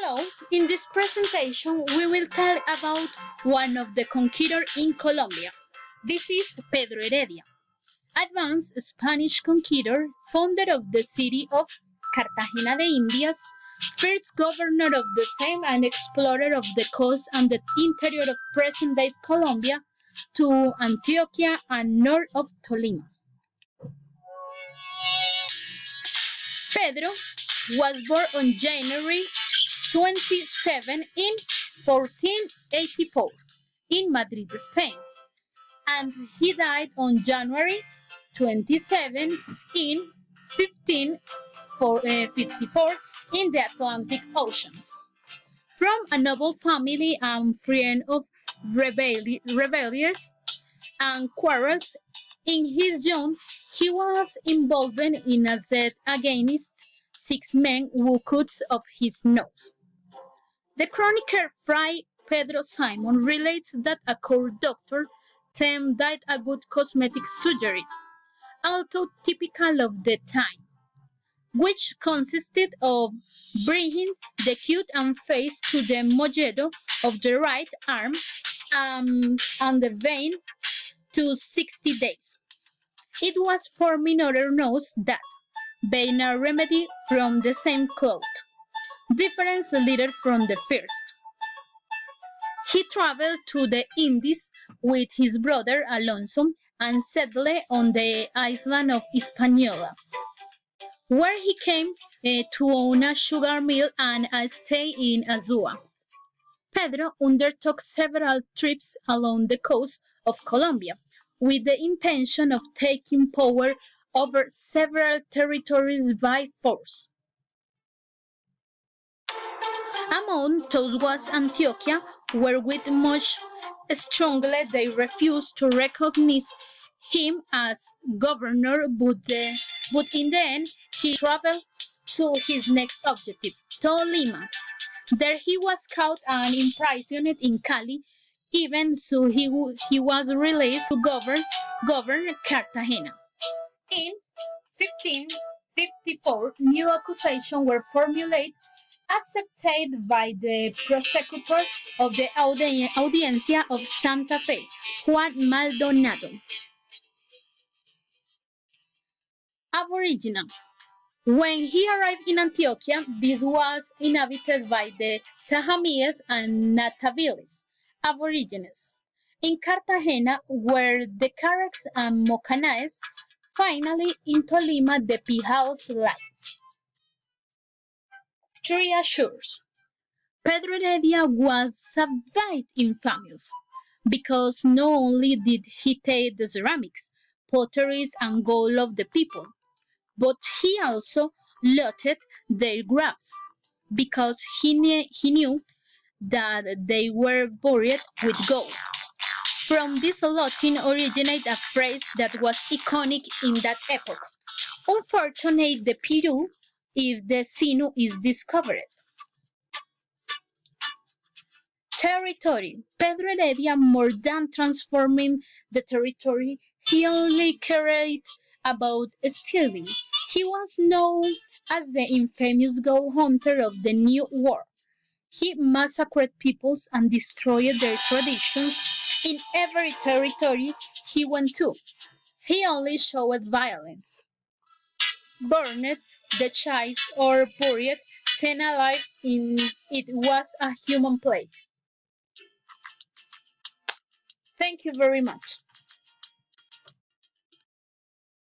Hello, in this presentation we will tell about one of the conquistadors in Colombia. This is Pedro Heredia, advanced Spanish conquistador, founder of the city of Cartagena de Indias, first governor of the same and explorer of the coast and the interior of present-day Colombia to Antioquia and north of Tolima. Pedro was born on January 27 in 1484 in Madrid, Spain, and he died on January 27 in 1554 in the Atlantic Ocean. From a noble family and friend of rebellions and quarrels, in his youth he was involved in a set against 6 men who cut off his nose. The chronicler Fray Pedro Simon relates that a court doctor died a good cosmetic surgery, although typical of the time, which consisted of bringing the cut and face to the molledo of the right arm and the vein to 60 days. It was for minor nose that, being a remedy from the same cloth, difference little from the first. He traveled to the Indies with his brother Alonso and settled on the island of Hispaniola, where he came to own a sugar mill and a stay in Azua. Pedro undertook several trips along the coast of Colombia with the intention of taking power over several territories by force. Among those was Antioquia, where with much struggle they refused to recognize him as governor, but in the end he traveled to his next objective, Tolima. There he was caught and imprisoned in Cali, even so he was released to govern Cartagena. In 1554, new accusations were formulated, accepted by the prosecutor of the Audiencia of Santa Fe, Juan Maldonado. Aboriginal. When he arrived in Antioquia, this was inhabited by the Tajamies and Nataviles, Aborigines. In Cartagena were the Caracas and Mocanaes. Finally, in Tolima, the Pijaos lived. Three assures. Pedro Heredia was a bit infamous, because not only did he take the ceramics, potteries, and gold of the people, but he also looted their graves, because he knew that they were buried with gold. From this looting originated a phrase that was iconic in that epoch: "Unfortunate the Peru if the Sinu is discovered." Territory. Pedro Heredia, more than transforming the territory he only cared about stealing. He was known as the infamous gold hunter of the New World. He massacred peoples and destroyed their traditions in every territory he went to. He only showed violence, burned the child or buried 10 alive in it was a human plague. Thank you very much.